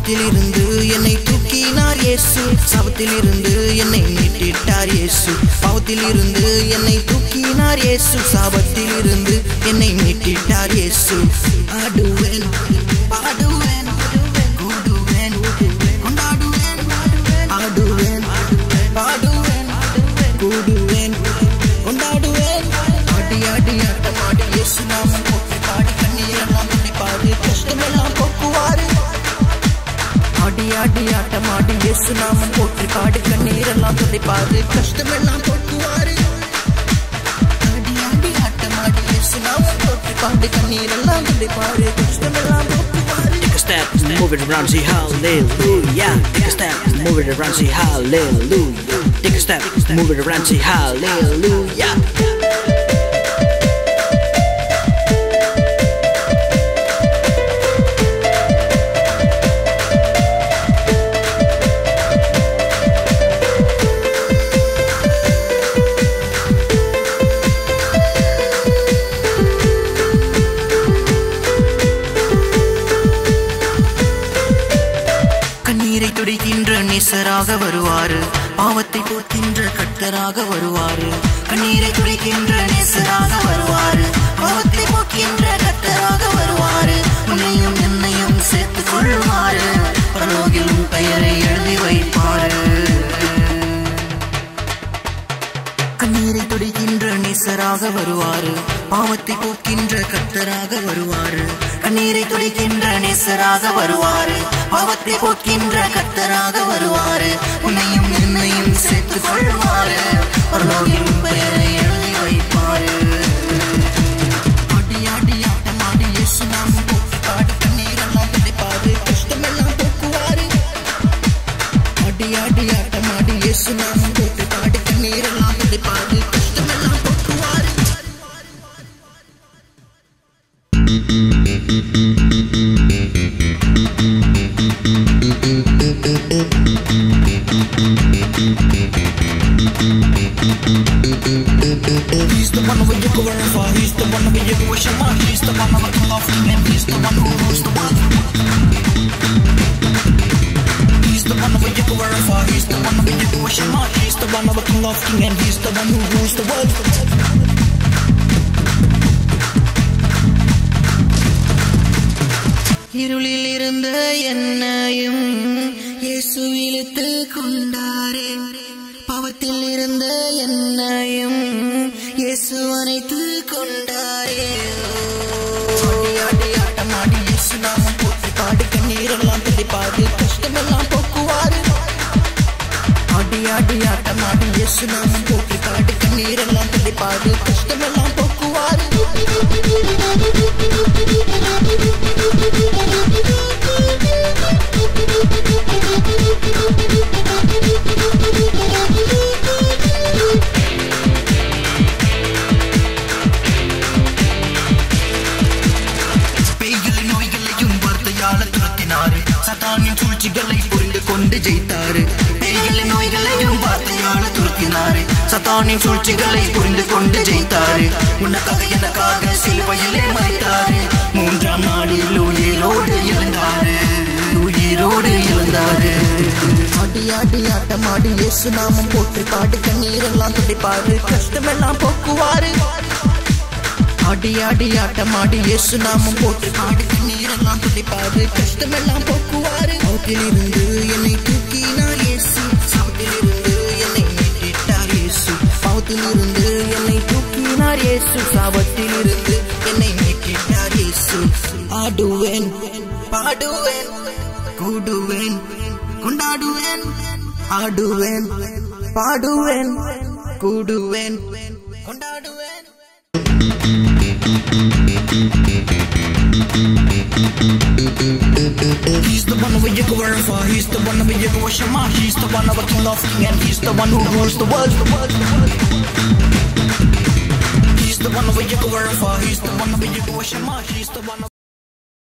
பாவத்திலிருந்து என்னை தூக்கினார் இயேசு, சாபத்திலிருந்து என்னை மீட்டிட்டார் இயேசு. பாவத்திலிருந்து என்னை தூக்கினார் இயேசு, சாபத்திலிருந்து என்னை மீட்டிட்டார் இயேசு. ஆடுவேன், பாடுவேன், கூடுவேன், கொண்டாடுவேன். ஆடுவேன், பாடுவேன், கூடுவேன், கொண்டாடுவேன். ஆடி ஆடி ஆட்டமாடி இயேசு நாமம் போற்றி பாடி கண்ணீரெல்லாம் துடைப்பாரு, கஷ்டமெல்லாம் போக்குவாரு. ஆடி ஆடி ஆட்டமாடி இயேசு நாமம் போற்றி பாடி கண்ணீரெல்லாம் துடைப்பாரு, கஷ்டமெல்லாம் போக்குவாரு. ஆடி ஆடி ஆட்டமாடி இயேசு நாமம் போற்றி பாடி கண்ணீரெல்லாம் துடைப்பாரு, கஷ்டமெல்லாம் போக்குவாரு. Take a step, move it around, say hallelujah. Take a step, move it around, say hallelujah. Take a step, move it around, say hallelujah. கண்ணீரை துடைக்கின்ற நேசராக வருவாரு, பாவத்தை போக்கின்ற கர்த்தராக வருவாரு. கண்ணீரை துடைக்கின்ற நேசராக வருவாரு, பாவத்தை போக்கின்ற கர்த்தராக வருவாரு. உன்னையும் என்னையும் சேர்த்துக் கொள்வாரு, பரலோகிலும் பெயரை எழுதி வைப்பாரு. கண்ணீரை துடைக்கின்ற நேசராக வருவாரு, பாவத்தை போக்கின்ற கர்த்தராக வருவாரு. கண்ணீரை துடைக்கின்ற நேசராக வருவாரு, பாவத்தை போக்கின்ற கர்த்தராக வருவாரு. உன்னையும் என்னையும் சேர்த்துக் கொள்வாரு, பரலோகிலும் பெயரை எழுதி வைப்பாரு. ஆடி ஆடி ஆட்டமாடி இயேசு நாமம் போற்றி பாடி கண்ணீரெல்லாம் துடைப்பாரு, கஷ்டமெல்லாம் போக்குவாரு. ஆடி ஆடி ஆட்டமாடி இயேசு நாமம் போற்றி பாடி கண்ணீரெல்லாம் துடைப்பாரு, கஷ்டமெல்லாம் போக்குவாரு. He's the one where you go running for. He's the one where you go with your mom. He's the one where you love him, and he's the one who rules the world. He's the one where you go running for. He's the one where you go with your mom. He's the one where you love him, and he's the one who rules the world. இருளில் இருந்த என்னையும் இயேசு இழுத்து கொண்டாரே, பாவத்தில் இருந்த என்னையும் இயேசு அணைத்து கொண்டாரே. ஆடி ஆடி ஆட்டமாடி இயேசு நாமம் போற்றி பாடி கண்ணீரெல்லாம் துடைப்பாரு, கஷ்டமெல்லாம் போக்குவாரு. ஆடி ஆடி ஆட்டமாடி இயேசு நாமம் போற்றி பாடி கண்ணீரெல்லாம் துடைப்பாரு, கஷ்டமெல்லாம் போக்குவாரு. சத்தானின் சூழ்ச்சிகளை புரிந்து கொண்டு ஜெயித்தாரு. பேய்களை நோய்களையும் வார்த்தையால துரத்தினாரு, சத்தானின் சூழ்ச்சிகளை புரிந்து கொண்டு ஜெயித்தாரு. உனக்காக எனக்காக சிலுவையிலே மரித்தாரு, மூன்றாம் நாளில் உயிரோடு எழுந்தாரு, உயிரோடு எழுந்தாரு. ஆடி ஆடி ஆட்டமாடி இயேசு நாமம் போற்றி பாடி கண்ணீரெல்லாம் துடைப்பாரு, கஷ்டமெல்லாம் போக்குவாரு. ஆடி ஆடி ஆட்டமாடி இயேசு நாமம் போற்றி பாடி கண்ணீரெல்லாம் துடைப்பாரு, கஷ்டமெல்லாம் போக்குவாரு. பாவத்திலிருந்து என்னை தூக்கினார் இயேசு, சாபத்திலிருந்து என்னை மீட்டிட்டார் இயேசு. பாவத்திலிருந்து என்னை தூக்கினார் இயேசு, சாபத்திலிருந்து என்னை மீட்டிட்டார் இயேசு. ஆடுவேன், பாடுவேன், கூடுவேன், கொண்டாடுவேன். ஆடுவேன், பாடுவேன், கூடுவேன், கொண்டாடுவேன். He's the one where you go running for. He's the one where you go with your mom. He's the one where you love him, and he's the one who rules the world. He's the one where you go running for. He's the one where you go with your mom. He's the one.